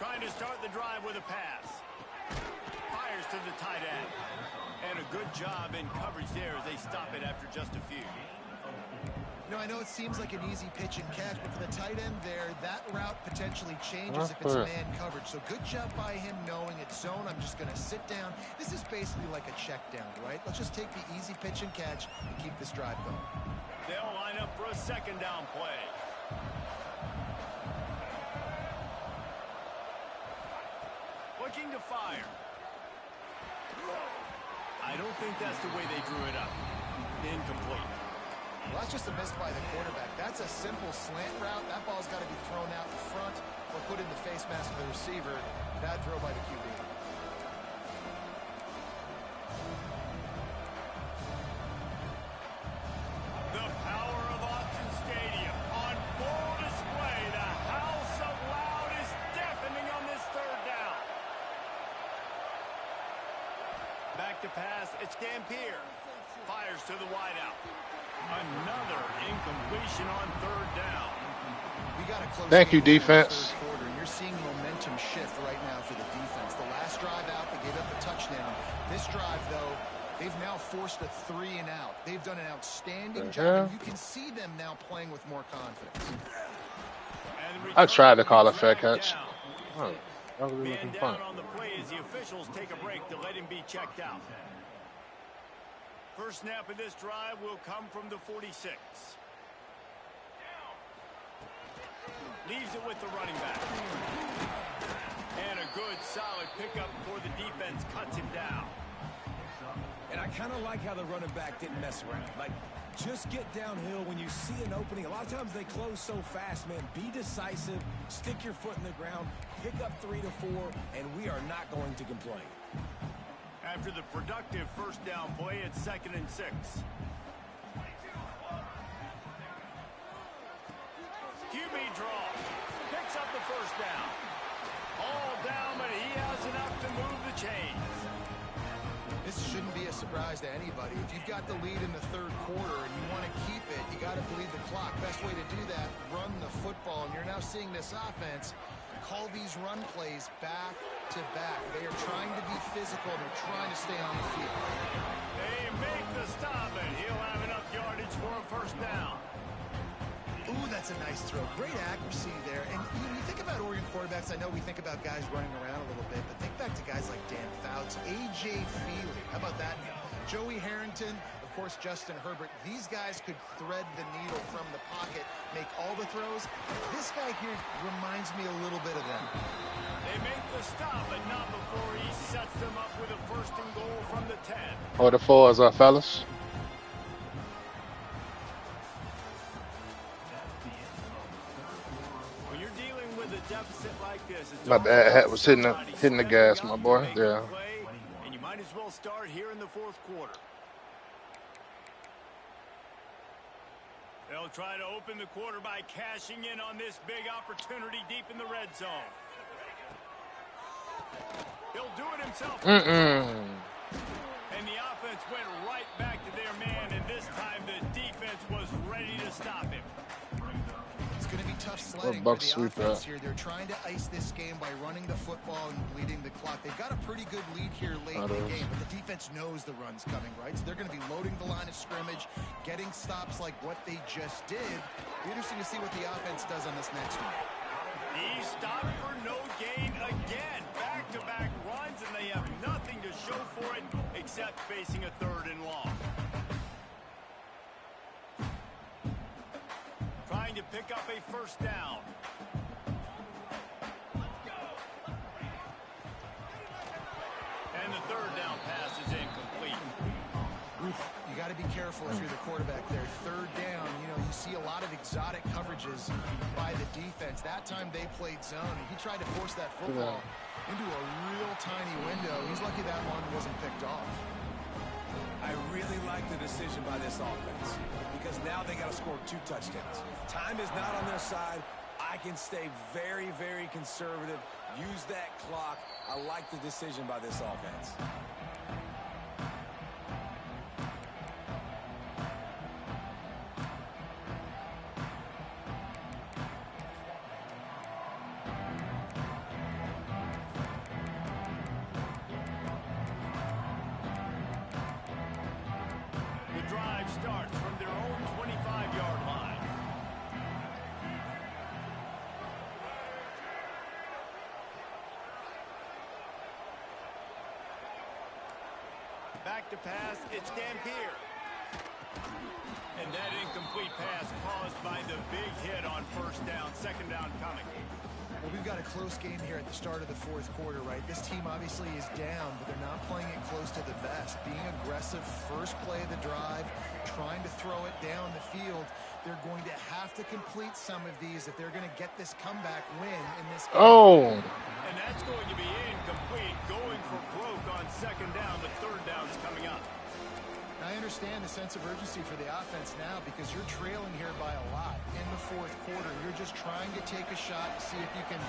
Trying to start the drive with a pass. Fires to the tight end. And a good job in coverage there as they stop it after just a few. I know it seems like an easy pitch and catch, but for the tight end there, that route potentially changes if it's man coverage. So good job by him knowing it's zone. I'm just going to sit down. This is basically like a check down, right? Let's just take the easy pitch and catch and keep this drive going. They'll line up for a second down play. Looking to fire. I don't think that's the way they drew it up. Incomplete. Well, that's just a miss by the quarterback. That's a simple slant route. That ball's got to be thrown out in front or put in the face mask of the receiver. Bad throw by the QB. The power of Autzen Stadium on full display. The house of loud is deafening on this third down. Back to pass. It's Dampier. Fires to the wideout. Another incompletion on third down. We got a close Thank you, game in the defense. third quarter, and you're seeing momentum shift right now for the defense. The last drive out, they gave up a touchdown. This drive, though, they've now forced a 3 and out. They've done an outstanding job, and you can see them now playing with more confidence. I tried to call a fair catch. Oh, that was Man looking down fun. on the play as the officials take a break to let him be checked out. First snap of this drive will come from the 46. Leaves it with the running back. And a good, solid pickup before the defense cuts him down. And I kind of like how the running back didn't mess around. Like, just get downhill when you see an opening. A lot of times they close so fast, man. Be decisive, stick your foot in the ground, pick up 3 to 4, and we are not going to complain. After the productive first down play, it's 2nd and 6. QB draw. Picks up the first down. All down, but he has enough to move the chains. This shouldn't be a surprise to anybody. If you've got the lead in the third quarter and you want to keep it, you got to bleed the clock. Best way to do that, run the football. And you're now seeing this offense call these run plays back to back. They are trying to be physical. They're trying to stay on the field. They make the stop, and he'll have enough yardage for a first down. Ooh, that's a nice throw. Great accuracy there. And you think about Oregon quarterbacks, I know we think about guys running around a little bit, but think back to guys like Dan Fouts, A.J. Feely. How about that? Joey Harrington, of course, Justin Herbert. These guys could thread the needle from the pocket, make all the throws. This guy here reminds me a little bit of them. They make the stop, but not before he sets them up with a first and goal from the 10. Or the 4s up, fellas. When you're dealing with a deficit like this, it's My bad, hat was hitting the gas, my boy. Yeah. And you might as well start here in the fourth quarter. They'll try to open the quarter by cashing in on this big opportunity deep in the red zone. He'll do it himself. And the offense went right back to their man, and this time the defense was ready to stop him. It's going to be tough sledding for the offense here. They're trying to ice this game by running the football and bleeding the clock. They've got a pretty good lead here late in the game, but the defense knows the run's coming, right? So they're going to be loading the line of scrimmage, getting stops like what they just did. Be interesting to see what the offense does on this next one. He stopped for no gain again. Back-to-back runs, and they have nothing to show for it except facing a third and long. Trying to pick up a first down. And the third down pass is incomplete. You got to be careful if you're the quarterback there. Third down, you know, you see a lot of exotic coverages by the defense. That time they played zone, and he tried to force that football into a real tiny window. He's lucky that one wasn't picked off. I really like the decision by this offense because now they got to score 2 touchdowns. Time is not on their side. I can stay very, very conservative, use that clock. I like the decision by this offense. Starts from their own 25-yard line. Back to pass, it's Dampier. And that incomplete pass caused by the big hit on first down, second down coming. Well, we've got a close game here at the start of the fourth quarter, right? This team obviously is down, but they're not playing it close to the vest. Being aggressive, first play of the drive, trying to throw it down the field. They're going to have to complete some of these if they're going to get this comeback win in this game. And that's going to be incomplete, going for broke on second down, but third down's coming up. I understand the sense of urgency for the offense now because you're trailing here by a lot in the fourth quarter. You're just trying to take a shot to see if you can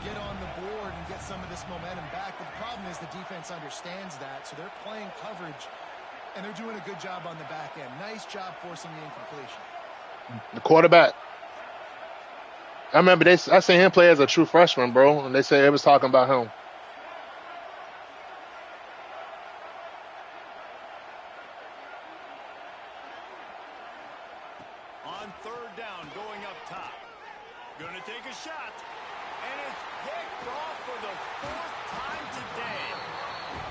get on the board and get some of this momentum back. But the problem is the defense understands that, so they're playing coverage, and they're doing a good job on the back end. Nice job forcing the incompletion. The quarterback. I remember I seen him play as a true freshman, bro, and they said it was talking about him. On third down, going up top. Gonna take a shot. And it's picked off for the 4th time today.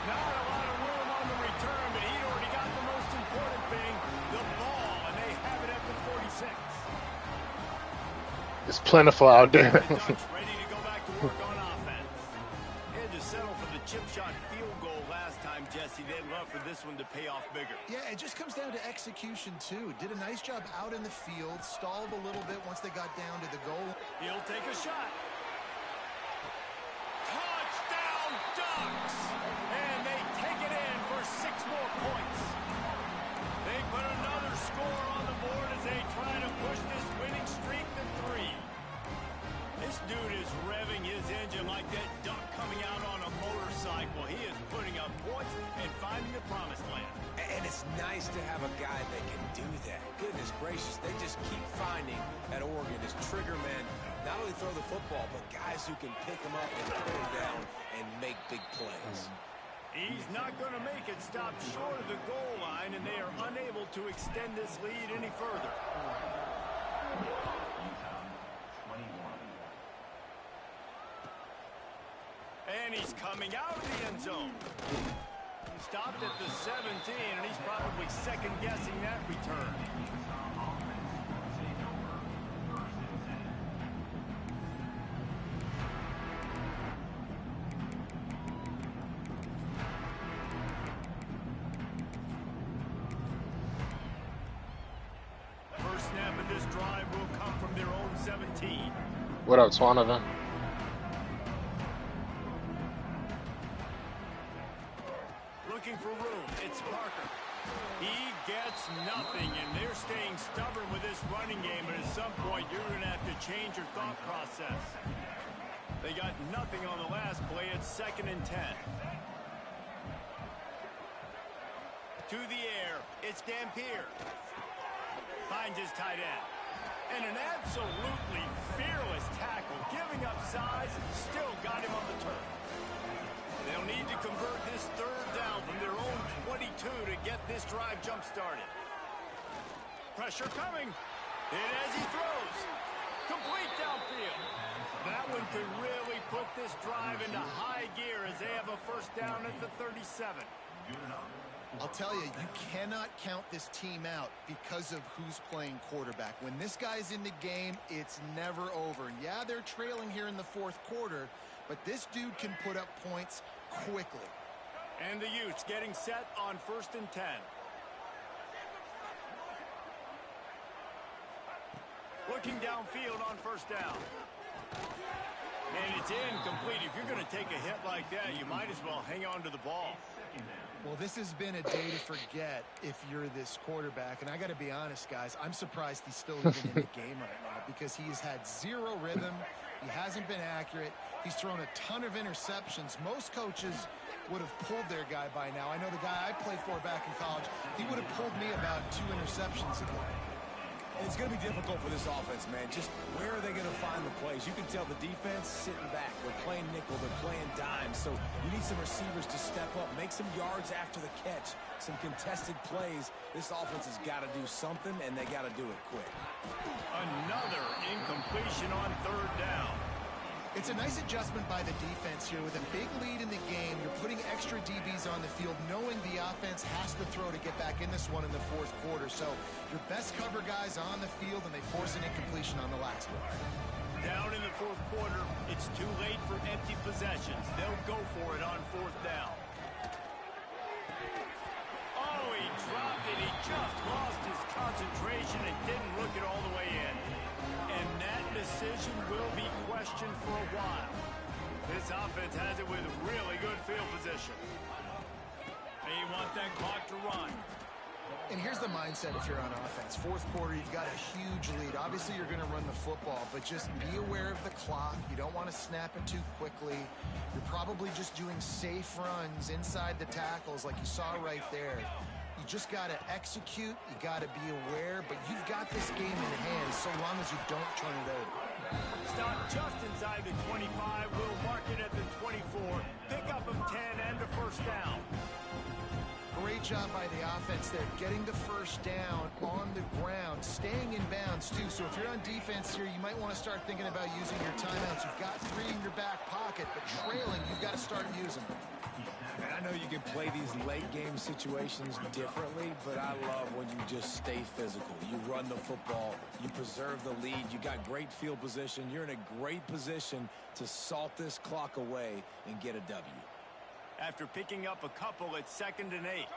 Not a lot of room on the return, but he already got the most important thing, the ball, and they have it at the 46. It's plentiful out there. Ready to go back to work on offense. They had to settle for the chip shot field goal last time, Jesse. They'd love for this one to pay off bigger. Yeah, it just comes down to execution, too. Did a nice job out in the field, stalled a little bit once they got down to the goal. He'll take a shot. Touchdown Ducks! And they take it in for 6 more points. They put another score on the board as they try to push this winning streak to 3. This dude is revving his engine like that duck coming out on a motorcycle. He is putting up points and finding the promised land. And it's nice to have a guy that can do that. Goodness gracious, they just keep finding at Oregon this trigger man. Not only only throw the football, but guys who can pick them up and put them down and make big plays. He's not going to make it. Stop short of the goal line, and they are unable to extend this lead any further. And he's coming out of the end zone. He stopped at the 17, and he's probably second-guessing that return. First snap of this drive will come from their own 17. What up, Swanovan? Looking for room. It's Parker. He gets nothing, and they're staying stubborn with this running game, but at some point you're going to have to change your thought process. They got nothing on the last play. It's 2nd and 10. To the air. It's Dampier. Finds his tight end. And an absolutely fearless tackle. Giving up size, still got him on the turf. They'll need to convert this 3rd down from their own 22 to get this drive jump-started. Pressure coming. And as he throws, complete downfield. That one could really put this drive into high gear as they have a first down at the 37. I'll tell you, you cannot count this team out because of who's playing quarterback. When this guy's in the game, it's never over. And yeah, they're trailing here in the 4th quarter, but this dude can put up points quickly. And the Utes getting set on 1st and 10. Looking downfield on 1st down. And it's incomplete. If you're going to take a hit like that, you might as well hang on to the ball. Well, this has been a day to forget if you're this quarterback. And I got to be honest, guys, I'm surprised he's still even in the game right now because he has had zero rhythm. He hasn't been accurate. He's thrown a ton of interceptions. Most coaches would have pulled their guy by now. I know the guy I played for back in college, he would have pulled me about 2 interceptions ago. It's going to be difficult for this offense, man. Just where are they going to find the plays? You can tell the defense sitting back. They're playing nickel. They're playing dime. So you need some receivers to step up, make some yards after the catch, some contested plays. This offense has got to do something, and they got to do it quick. Another incompletion on 3rd down. It's a nice adjustment by the defense here. With a big lead in the game, you're putting extra DBs on the field, knowing the offense has to throw to get back in this one in the 4th quarter. So your best cover guys on the field, and they force an incompletion on the last one. Down in the 4th quarter, it's too late for empty possessions. They'll go for it on 4th down. Oh, he dropped it. He just lost his concentration and didn't look it all the way in. And that decision will be questioned for a while. This offense has it with really good field position. They want that clock to run. And here's the mindset if you're on offense. 4th quarter, you've got a huge lead. Obviously, you're going to run the football, but just be aware of the clock. You don't want to snap it too quickly. You're probably just doing safe runs inside the tackles like you saw right there. You just got to execute. You got to be aware, but you've got this game in hand so long as you don't turn it over. Stop just inside the 25. We'll mark it at the 24. Pickup of 10 and a first down. Great job by the offense there, getting the first down on the ground, staying in bounds too. So if you're on defense here, you might want to start thinking about using your timeouts. You've got 3 in your back pocket, but trailing, you've got to start using them. And I know you can play these late game situations differently, but I love when you just stay physical. You run the football, you preserve the lead, you got great field position. You're in a great position to salt this clock away and get a W. After picking up a couple, it's 2nd and 8.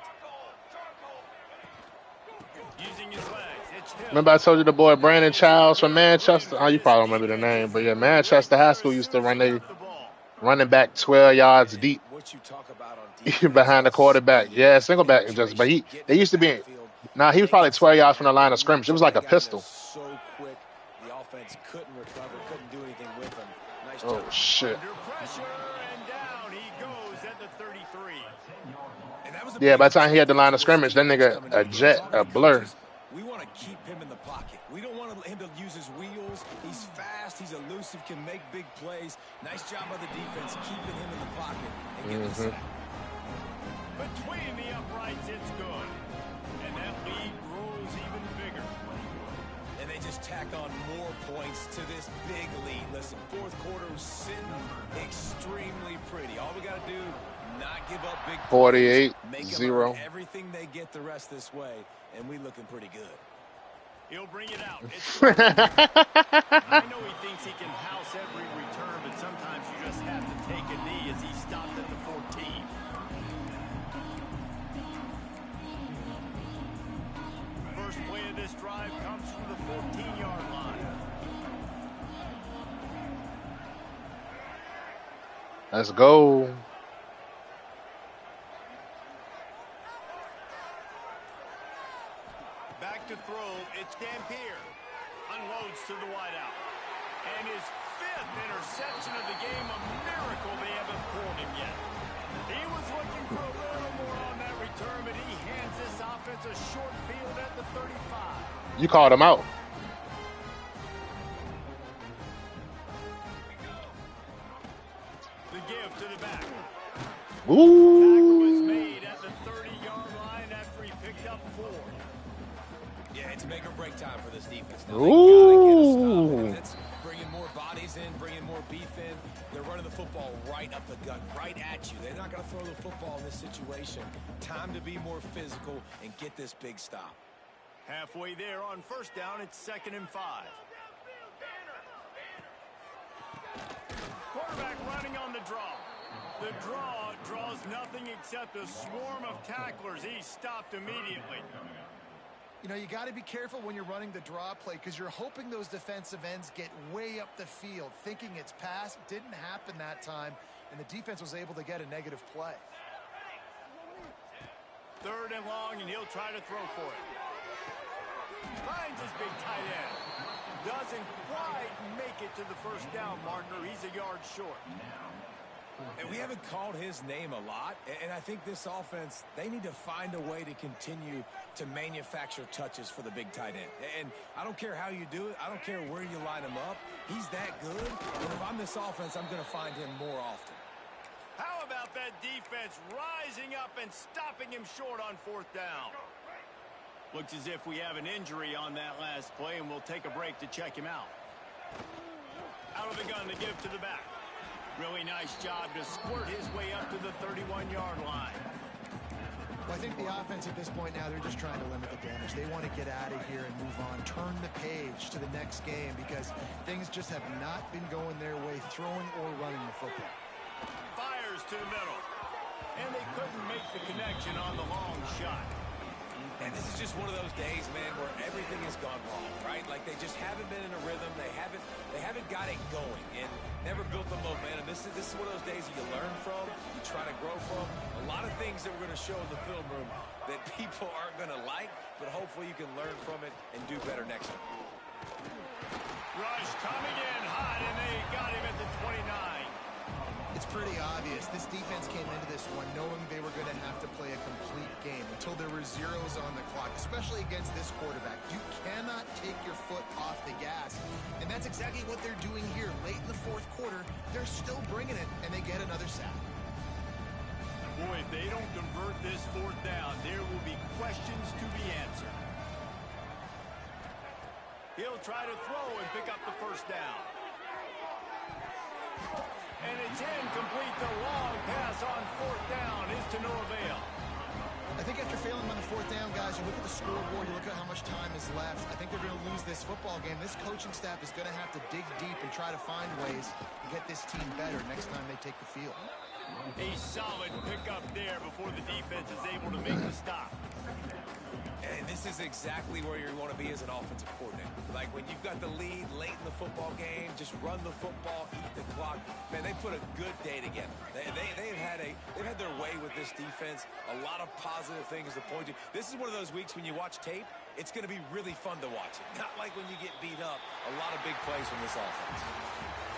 Using his legs, it's Hill. Remember I told you the boy Brandon Childs from Manchester? Oh, you probably remember the name, but yeah, Manchester High School used to run their running back 12 yards deep What you talk about on defense, behind the quarterback. Yeah, single back, just but they used to be. Nah, he was probably 12 yards from the line of scrimmage. It was like a pistol. So quick, the offense couldn't recover, couldn't do anything with him. Nice Oh job. shit. Under pressure, and down he goes at the 33. And that was a Yeah, big by the time he had the line of scrimmage, that nigga a jet, a blur. We want to to keep him in the pocket. We don't want him to use his wheels. He's fast. He's elusive, can make big plays. Nice job by the defense keeping him in the pocket and getting the sack. Between the uprights, it's good. And that lead grows even bigger. And they just tack on more points to this big lead. Listen, fourth quarter was sitting extremely pretty. All we got to do, not give up big 48-0. Everything they get the rest this way, and we looking pretty good. He'll bring it out. I know he thinks he can house every return, but sometimes you just have to take a knee as he stopped at the 14. First play of this drive comes from the 14-yard line. Let's go. Back to throw, it's Dampier. Unloads to the wideout. And his 5th interception of the game, a miracle they haven't pulled him yet. He was looking for a little more on that return, but he hands this offense a short field at the 35. You called him out. The give to the back. Ooh. Tackle was made at the 30-yard line after he picked up 4. Yeah, it's make or break time for this defense. Now, Ooh. it's bringing more bodies in, bringing more beef in. They're running the football right up the gut, right at you. They're not going to throw the football in this situation. Time to be more physical and get this big stop. Halfway there on first down, it's 2nd and 5. Quarterback running on the draw. The draw draws nothing except a swarm of tacklers. He's stopped immediately. You know, you got to be careful when you're running the draw play because you're hoping those defensive ends get way up the field, thinking it's pass. Didn't happen that time, and the defense was able to get a negative play. 3rd and long, and he'll try to throw for it. Finds his big tight end. Doesn't quite make it to the first down marker. He's a yard short. And we haven't called his name a lot, and I think this offense, they need to find a way to continue to manufacture touches for the big tight end. And I don't care how you do it. I don't care where you line him up. He's that good, and if I'm this offense, I'm going to find him more often. How about that defense rising up and stopping him short on 4th down? Looks as if we have an injury on that last play, and we'll take a break to check him out. Out of the gun to give to the back. Really nice job to squirt his way up to the 31-yard line. Well, I think the offense at this point now, they're just trying to limit the damage. They want to get out of here and move on, turn the page to the next game because things just have not been going their way, throwing or running the football. Fires to the middle. And they couldn't make the connection on the long shot. And this is just one of those days, man, where everything has gone wrong, right? Like they just haven't been in a rhythm. They haven't got it going and never built the momentum. This is one of those days you learn from, you try to grow from. A lot of things that we're going to show in the film room that people aren't going to like, but hopefully you can learn from it and do better next time. Rush coming in hot, and they got him at the 29. It's pretty obvious. This defense came into this one knowing they were going to have to play a complete game until there were zeros on the clock, especially against this quarterback. You cannot take your foot off the gas, and that's exactly what they're doing here. Late in the 4th quarter, they're still bringing it, and they get another sack. Boy, if they don't convert this 4th down, there will be questions to be answered. He'll try to throw and pick up the first down. And it's incomplete. The long pass on 4th down is to no avail. I think after failing on the 4th down, guys, you look at the scoreboard, you look at how much time is left. I think they're going to lose this football game. This coaching staff is going to have to dig deep and try to find ways to get this team better next time they take the field. A solid pickup there before the defense is able to make the stop. And this is exactly where you want to be as an offensive coordinator. Like when you've got the lead late in the football game, just run the football, eat the clock. Man, they put a good day together. They've had their way with this defense. A lot of positive things to point to. This is one of those weeks when you watch tape, it's going to be really fun to watch it. Not like when you get beat up. A lot of big plays from this offense.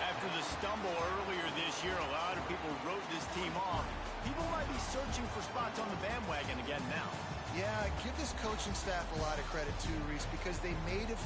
After the stumble earlier this year, a lot of people people wrote this team off, people might be searching for spots on the bandwagon again now. Yeah, give this coaching staff a lot of credit too, Reese, because they made it